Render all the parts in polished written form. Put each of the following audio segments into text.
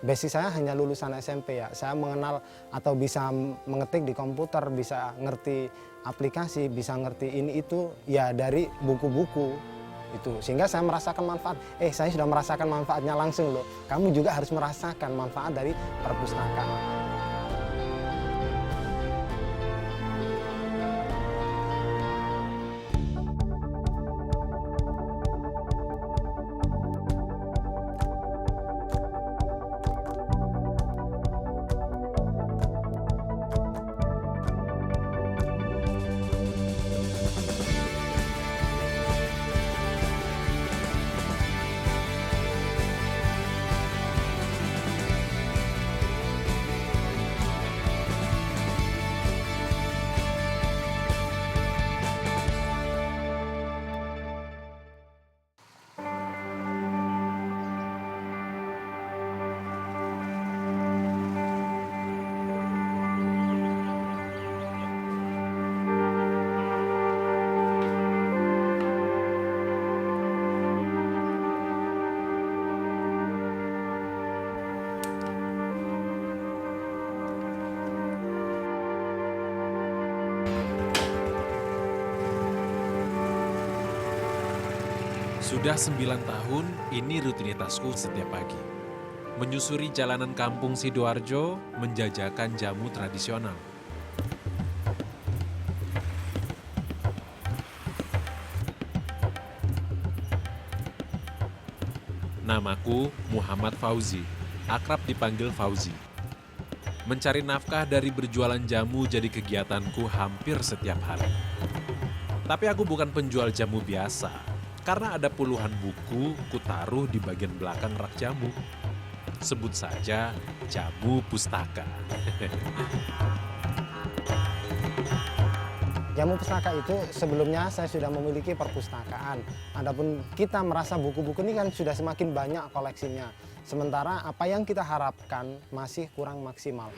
basic saya hanya lulusan SMP ya. Saya mengenal atau bisa mengetik di komputer, bisa ngerti aplikasi, bisa ngerti ini itu ya dari buku-buku itu. Sehingga saya merasakan manfaat. Saya sudah merasakan manfaatnya langsung loh. Kamu juga harus merasakan manfaat dari perpustakaan. Sudah 9 tahun, ini rutinitasku setiap pagi. Menyusuri jalanan kampung Sidoarjo, menjajakan jamu tradisional. Namaku Muhammad Fauzi, akrab dipanggil Fauzi. Mencari nafkah dari berjualan jamu jadi kegiatanku hampir setiap hari. Tapi aku bukan penjual jamu biasa. Karena ada puluhan buku kutaruh di bagian belakang rak jamu. Sebut saja jamu pustaka. Jamu pustaka itu sebelumnya saya sudah memiliki perpustakaan. Adapun kita merasa buku-buku ini kan sudah semakin banyak koleksinya. Sementara apa yang kita harapkan masih kurang maksimal.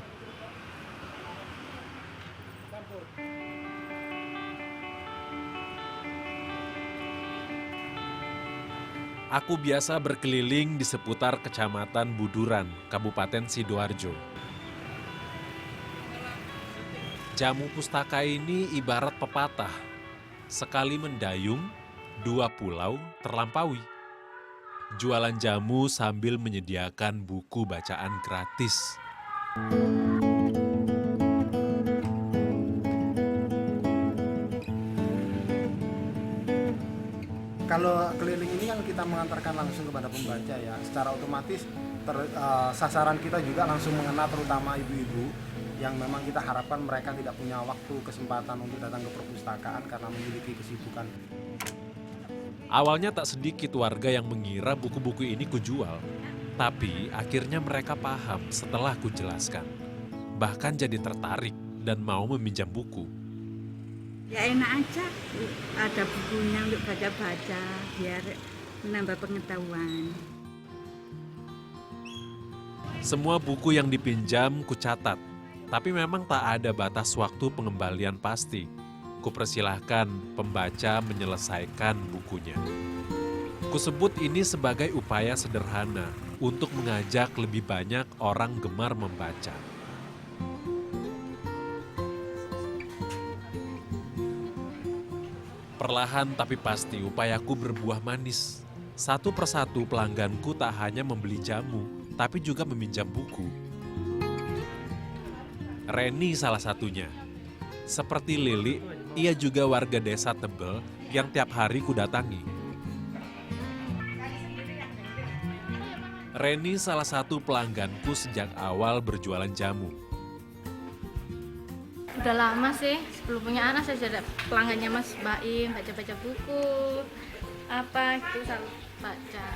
Aku biasa berkeliling di seputar Kecamatan Buduran, Kabupaten Sidoarjo. Jamu pustaka ini ibarat pepatah, sekali mendayung, 2 pulau terlampaui. Jualan jamu sambil menyediakan buku bacaan gratis. Kalau keliling ini kan kita mengantarkan langsung kepada pembaca ya, secara otomatis sasaran kita juga langsung mengena terutama ibu-ibu yang memang kita harapkan mereka tidak punya waktu kesempatan untuk datang ke perpustakaan karena memiliki kesibukan. Awalnya tak sedikit warga yang mengira buku-buku ini kujual, tapi akhirnya mereka paham setelah kujelaskan. Bahkan jadi tertarik dan mau meminjam buku. Ya enak aja, ada bukunya untuk baca-baca, biar menambah pengetahuan. Semua buku yang dipinjam kucatat, tapi memang tak ada batas waktu pengembalian pasti. Kupersilahkan pembaca menyelesaikan bukunya. Kusebut ini sebagai upaya sederhana untuk mengajak lebih banyak orang gemar membaca. Perlahan tapi pasti upayaku berbuah manis. Satu persatu pelangganku tak hanya membeli jamu, tapi juga meminjam buku. Reni salah satunya. Seperti Lili, ia juga warga desa Tebel yang tiap hari kudatangi. Reni salah satu pelangganku sejak awal berjualan jamu. Udah lama sih, sebelum punya anak saya sudah pelanggannya Mas Baim, baca-baca buku, apa itu selalu baca.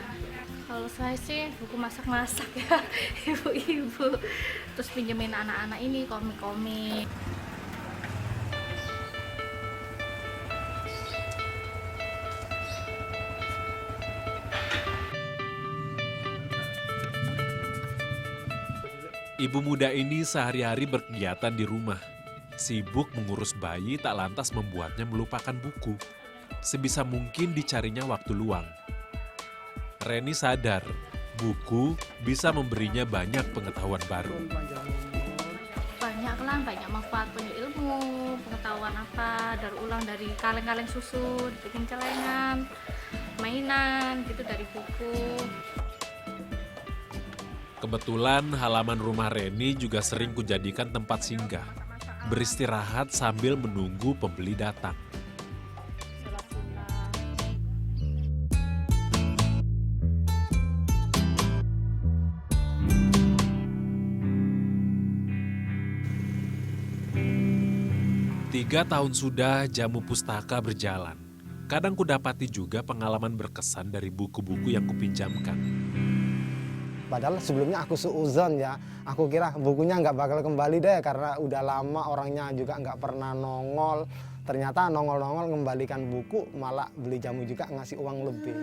Kalau saya sih buku masak-masak ya, ibu-ibu. Terus pinjemin anak-anak ini komik-komik. Ibu muda ini sehari-hari berkegiatan di rumah. Sibuk mengurus bayi tak lantas membuatnya melupakan buku. Sebisa mungkin dicarinya waktu luang. Reni sadar Buku bisa memberinya banyak pengetahuan baru. Banyak lah, banyak manfaat, banyak ilmu, pengetahuan apa, daur ulang dari kaleng-kaleng susu, bikin celengan, mainan gitu dari buku. Kebetulan halaman rumah Reni juga sering kujadikan tempat singgah, beristirahat sambil menunggu pembeli datang. Tiga tahun sudah Jamu Pustaka berjalan. Kadang kudapati juga pengalaman berkesan dari buku-buku yang kupinjamkan. Padahal sebelumnya aku suuzon ya, aku kira bukunya nggak bakal kembali deh karena udah lama orangnya juga nggak pernah nongol. Ternyata nongol-nongol ngembalikan buku, malah beli jamu juga ngasih uang lebih.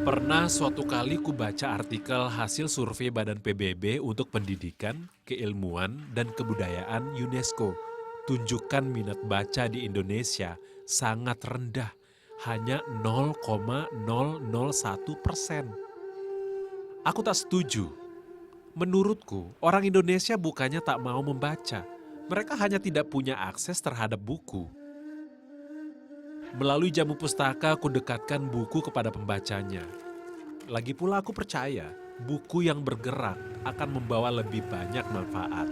Pernah suatu kali ku baca artikel hasil survei Badan PBB untuk Pendidikan, Keilmuan, dan Kebudayaan UNESCO. Tunjukkan minat baca di Indonesia sangat rendah, hanya 0,001%. Aku tak setuju. Menurutku, orang Indonesia bukannya tak mau membaca. Mereka hanya tidak punya akses terhadap buku. Melalui Jamu Pustaka, aku dekatkan buku kepada pembacanya. Lagi pula aku percaya, buku yang bergerak akan membawa lebih banyak manfaat.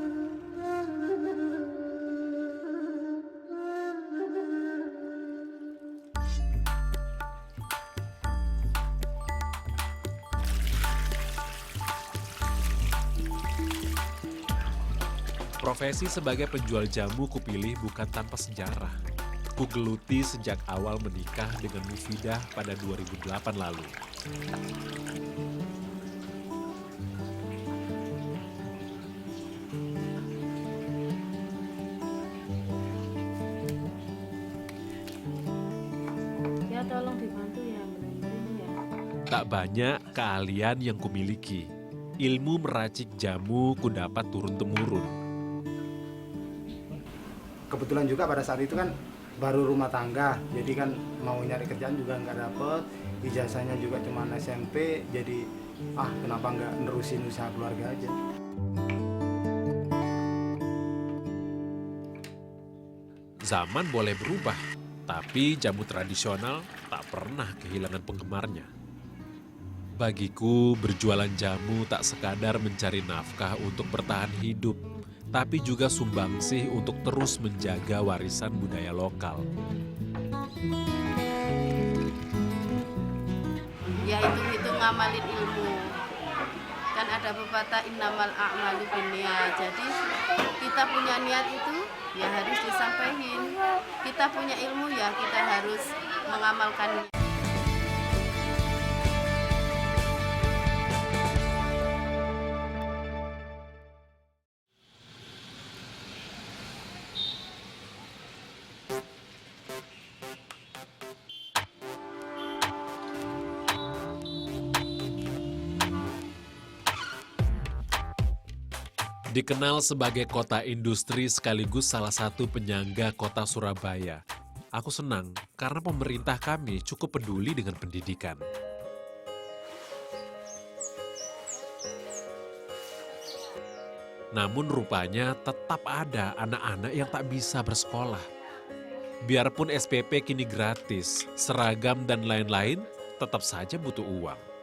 Profesi sebagai penjual jamu kupilih bukan tanpa sejarah. Kugeluti sejak awal menikah dengan Mufidah pada 2008 lalu. Ya tolong dibantu ya, benar-benar ya. Tak banyak keahlian yang kumiliki. Ilmu meracik jamu kudapat turun-temurun. Kebetulan juga pada saat itu kan baru rumah tangga, jadi kan mau nyari kerjaan juga nggak dapet, ijazahnya juga cuma SMP, jadi kenapa nggak nerusin usaha keluarga aja. Zaman boleh berubah, tapi jamu tradisional tak pernah kehilangan penggemarnya. Bagiku, berjualan jamu tak sekadar mencari nafkah untuk bertahan hidup, tapi juga sumbangsih untuk terus menjaga warisan budaya lokal. Ya hitung-hitung ngamalin ilmu. Kan ada pepatah innamal a'malu binniyat. Jadi kita punya niat itu ya harus disampaikan. Kita punya ilmu ya kita harus mengamalkannya. Dikenal sebagai kota industri sekaligus salah satu penyangga kota Surabaya. Aku senang karena pemerintah kami cukup peduli dengan pendidikan. Namun rupanya tetap ada anak-anak yang tak bisa bersekolah. Biarpun SPP kini gratis, seragam dan lain-lain tetap saja butuh uang.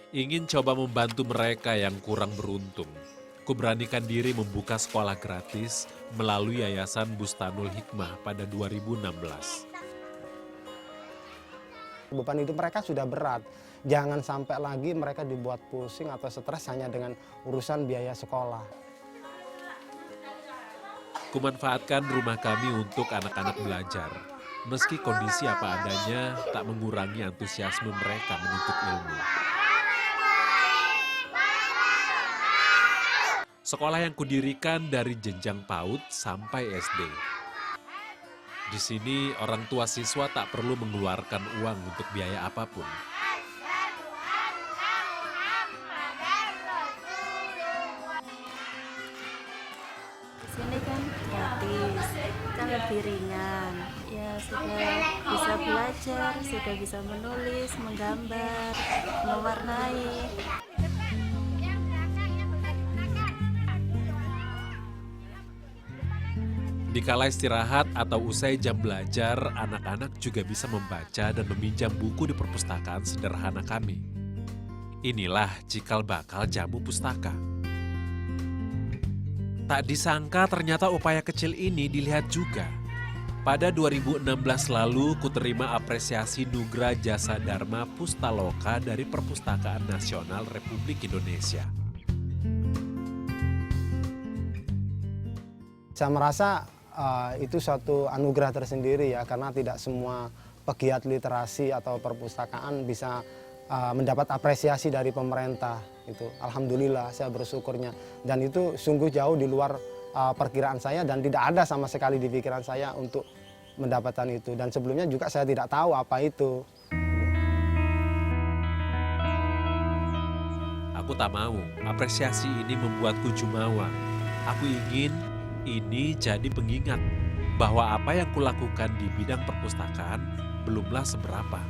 Ingin coba membantu mereka yang kurang beruntung. Kuberanikan diri membuka sekolah gratis melalui Yayasan Bustanul Hikmah pada 2016. Beban hidup mereka sudah berat. Jangan sampai lagi mereka dibuat pusing atau stres hanya dengan urusan biaya sekolah. Kumanfaatkan rumah kami untuk anak-anak belajar. Meski kondisi apa adanya tak mengurangi antusiasme mereka menuntut ilmu. Sekolah yang kudirikan dari jenjang PAUD sampai SD. Di sini orang tua siswa tak perlu mengeluarkan uang untuk biaya apapun. Di sini kan gratis. Kan lebih ringan. Ya sudah bisa belajar, sudah bisa menulis, menggambar, mewarnai. Di kala istirahat atau usai jam belajar, anak-anak juga bisa membaca dan meminjam buku di perpustakaan sederhana kami. Inilah cikal bakal jamu pustaka. Tak disangka ternyata upaya kecil ini dilihat juga. Pada 2016 lalu, kuterima apresiasi Nugra Jasa Dharma Pustaloka dari Perpustakaan Nasional Republik Indonesia. Saya merasa itu suatu anugerah tersendiri ya, karena tidak semua pegiat literasi atau perpustakaan bisa mendapat apresiasi dari pemerintah. Itu alhamdulillah, saya bersyukurnya, dan itu sungguh jauh di luar perkiraan saya dan tidak ada sama sekali di pikiran saya untuk mendapatkan itu, dan sebelumnya juga saya tidak tahu apa itu. Aku tak mau apresiasi ini membuatku jumawa. Aku ingin ini jadi pengingat bahwa apa yang kulakukan di bidang perpustakaan belumlah seberapa.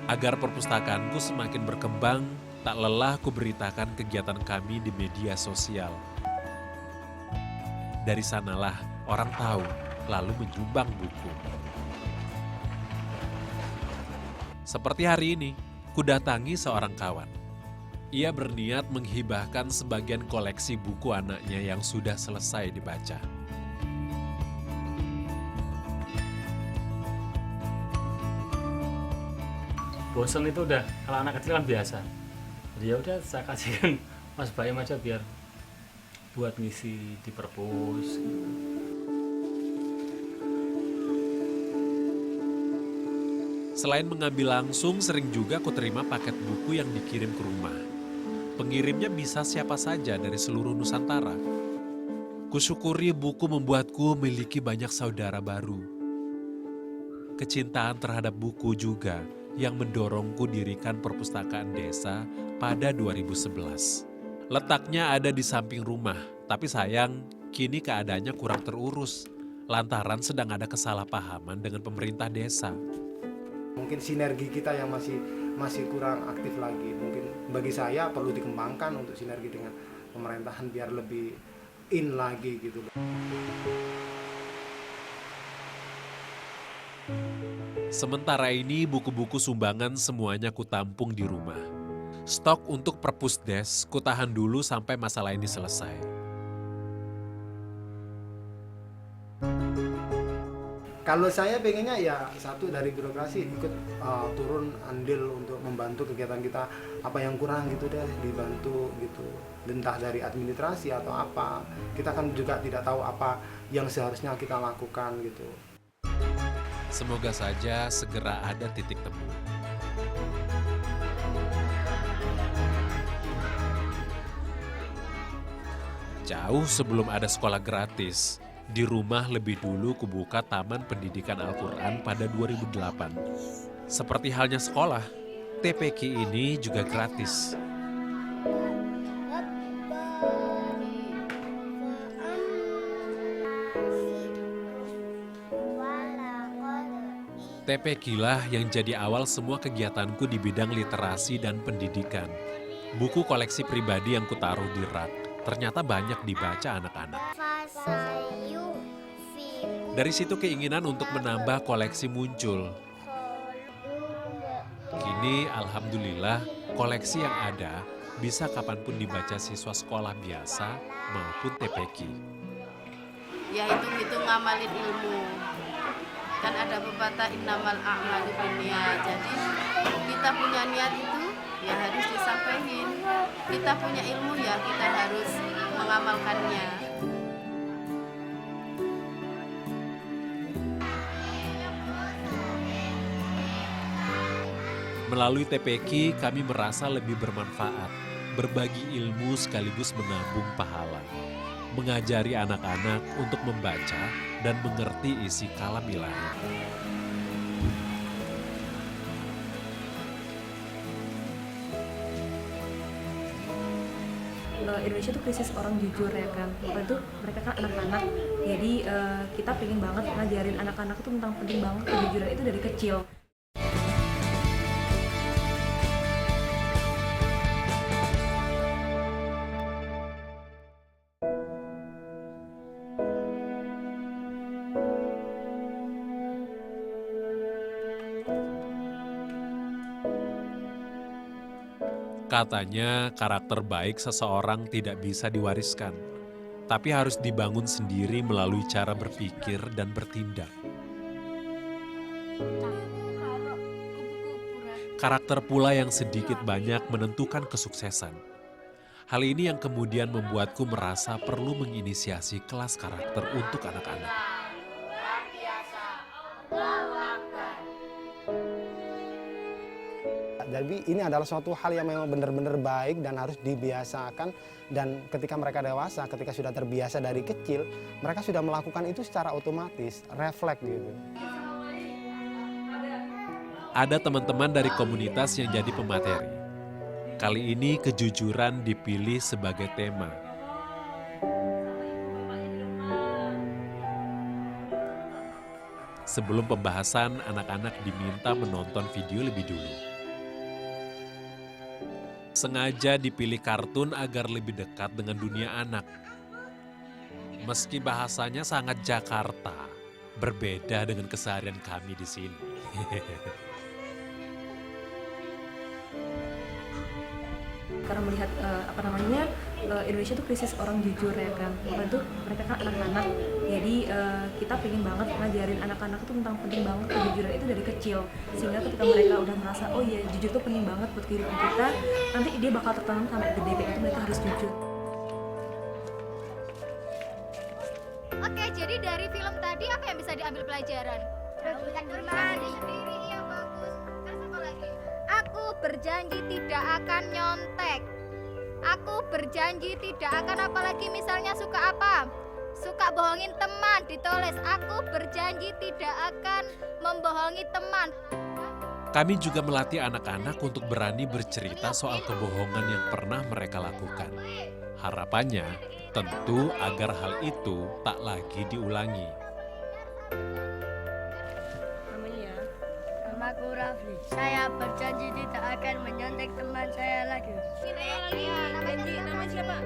Agar perpustakaanku semakin berkembang, tak lelah kuberitakan kegiatan kami di media sosial. Dari sanalah orang tahu, lalu menyumbang buku. Seperti hari ini, kudatangi seorang kawan. Ia berniat menghibahkan sebagian koleksi buku anaknya yang sudah selesai dibaca. Bosen itu udah, kalau anak kecil kan biasa. Jadi ya udah saya kasihkan Mas Baim aja biar buat ngisi di perpus. Selain mengambil langsung, sering juga kuterima paket buku yang dikirim ke rumah. Pengirimnya bisa siapa saja dari seluruh Nusantara. Kusyukuri buku membuatku memiliki banyak saudara baru. Kecintaan terhadap buku juga yang mendorongku dirikan perpustakaan desa pada 2011. Letaknya ada di samping rumah, tapi sayang kini keadaannya kurang terurus lantaran sedang ada kesalahpahaman dengan pemerintah desa. Mungkin sinergi kita yang masih kurang aktif lagi. Mungkin bagi saya perlu dikembangkan untuk sinergi dengan pemerintahan biar lebih in lagi gitu. Sementara ini buku-buku sumbangan semuanya kutampung di rumah. Stok untuk perpusdes kutahan dulu sampai masalah ini selesai. Kalau saya pengennya ya satu dari birokrasi ikut turun andil untuk membantu kegiatan kita, apa yang kurang gitu deh dibantu gitu, entah dari administrasi atau apa. Kita kan juga tidak tahu apa yang seharusnya kita lakukan gitu. Semoga saja segera ada titik temu. Jauh sebelum ada sekolah gratis, di rumah lebih dulu kubuka Taman Pendidikan Al-Quran pada 2008. Seperti halnya sekolah, TPQ ini juga gratis. TPQ lah yang jadi awal semua kegiatanku di bidang literasi dan pendidikan. Buku koleksi pribadi yang kutaruh di rak ternyata banyak dibaca anak-anak. Dari situ keinginan untuk menambah koleksi muncul. Kini alhamdulillah koleksi yang ada bisa kapanpun dibaca siswa sekolah biasa maupun TPQ. Ya hitung-hitung ngamalin ilmu. Kan ada pepatah innamal a'malu binniyat. Jadi kita punya niat itu ya harus disampaikan. Kita punya ilmu ya kita harus mengamalkannya. Melalui TPQ kami merasa lebih bermanfaat, berbagi ilmu sekaligus menabung pahala, mengajari anak-anak untuk membaca dan mengerti isi kalam ilahi. Indonesia tuh krisis orang jujur ya kan. Waktu itu mereka kan anak-anak, jadi kita pengen banget ngajarin anak-anak itu tentang penting banget kejujuran itu dari kecil. Katanya karakter baik seseorang tidak bisa diwariskan, tapi harus dibangun sendiri melalui cara berpikir dan bertindak. Karakter pula yang sedikit banyak menentukan kesuksesan. Hal ini yang kemudian membuatku merasa perlu menginisiasi kelas karakter untuk anak-anak. Jadi ini adalah suatu hal yang memang benar-benar baik dan harus dibiasakan, dan ketika mereka dewasa, ketika sudah terbiasa dari kecil, mereka sudah melakukan itu secara otomatis, refleks gitu. Ada teman-teman dari komunitas yang jadi pemateri. Kali ini kejujuran dipilih sebagai tema. Sebelum pembahasan, anak-anak diminta menonton video lebih dulu. Sengaja dipilih kartun agar lebih dekat dengan dunia anak. Meski bahasanya sangat Jakarta, berbeda dengan keseharian kami di sini. Karena melihat Indonesia tuh krisis orang jujur ya kan. Waktu itu mereka kan anak-anak, jadi kita pengen banget ngajarin anak-anak itu tentang penting banget kejujuran itu dari kecil, sehingga ketika mereka udah merasa oh iya jujur tuh penting banget buat kehidupan kita, nanti dia bakal tertanam sampai gede kayak itu mereka harus jujur. Oke, jadi dari film tadi apa yang bisa diambil pelajaran? Berani sendiri, iya bagus. Terus apa lagi? Aku berjanji tidak akan nyontek. Aku berjanji tidak akan, apalagi misalnya suka apa? Suka bohongin teman, ditulis. Aku berjanji tidak akan membohongi teman. Kami juga melatih anak-anak untuk berani bercerita soal kebohongan yang pernah mereka lakukan. Harapannya tentu agar hal itu tak lagi diulangi. Namaku Rafli. Saya berjanji tidak akan menyontek teman saya lagi. Nama siapa?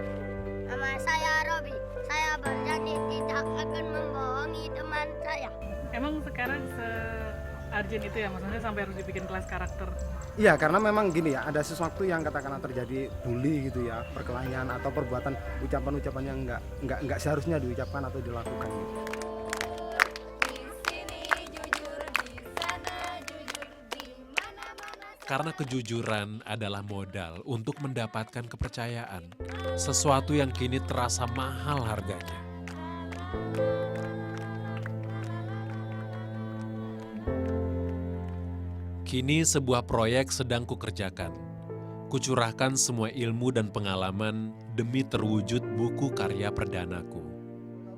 Nama saya Robi. Saya berjanji tidak akan membohongi teman saya. Emang sekarang se-urgent itu ya, maksudnya sampai harus dibikin kelas karakter? Iya, karena memang gini ya, ada sesuatu yang katakanlah terjadi bully gitu ya, perkelahian atau perbuatan ucapan-ucapan yang nggak seharusnya diucapkan atau dilakukan gitu. Karena kejujuran adalah modal untuk mendapatkan kepercayaan, sesuatu yang kini terasa mahal harganya. Kini sebuah proyek sedang kukerjakan. Kucurahkan semua ilmu dan pengalaman demi terwujud buku karya perdanaku.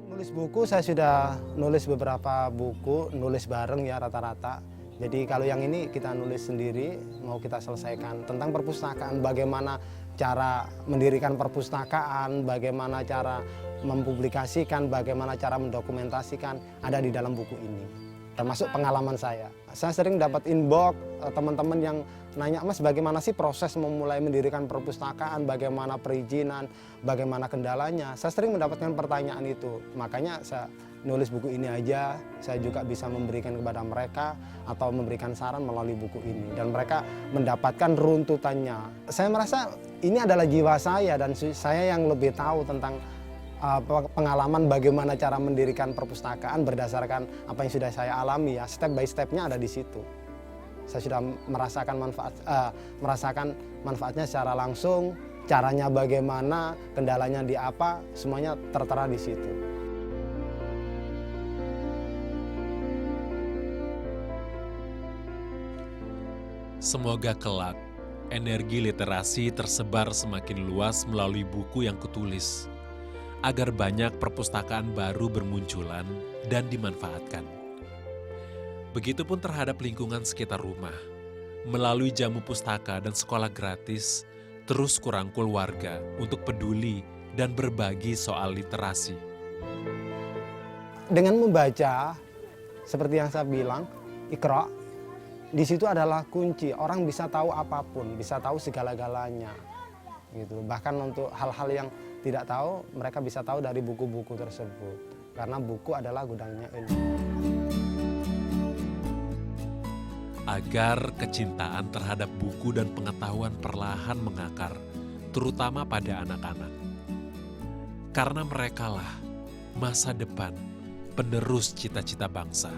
Nulis buku, saya sudah nulis beberapa buku, nulis bareng ya rata-rata. Jadi kalau yang ini kita nulis sendiri, mau kita selesaikan tentang perpustakaan, bagaimana cara mendirikan perpustakaan, bagaimana cara mempublikasikan, bagaimana cara mendokumentasikan, ada di dalam buku ini. Termasuk pengalaman saya. Saya sering dapat inbox teman-teman yang nanya, Mas bagaimana sih proses memulai mendirikan perpustakaan, bagaimana perizinan, bagaimana kendalanya. Saya sering mendapatkan pertanyaan itu, makanya saya nulis buku ini aja, saya juga bisa memberikan kepada mereka atau memberikan saran melalui buku ini. Dan mereka mendapatkan runtutannya. Saya merasa ini adalah jiwa saya dan saya yang lebih tahu tentang pengalaman bagaimana cara mendirikan perpustakaan berdasarkan apa yang sudah saya alami ya. Step by stepnya ada di situ. Saya sudah merasakan manfaatnya secara langsung, caranya bagaimana, kendalanya di apa, semuanya tertera di situ. Semoga kelak energi literasi tersebar semakin luas melalui buku yang kutulis, agar banyak perpustakaan baru bermunculan dan dimanfaatkan. Begitupun terhadap lingkungan sekitar rumah. Melalui jamu pustaka dan sekolah gratis, terus kurangkul warga untuk peduli dan berbagi soal literasi. Dengan membaca, seperti yang saya bilang, Iqra, di situ adalah kunci. Orang bisa tahu apapun, bisa tahu segala-galanya. Gitu. Bahkan untuk hal-hal yang tidak tahu, mereka bisa tahu dari buku-buku tersebut. Karena buku adalah gudangnya ilmu. Agar kecintaan terhadap buku dan pengetahuan perlahan mengakar, terutama pada anak-anak. Karena merekalah masa depan penerus cita-cita bangsa.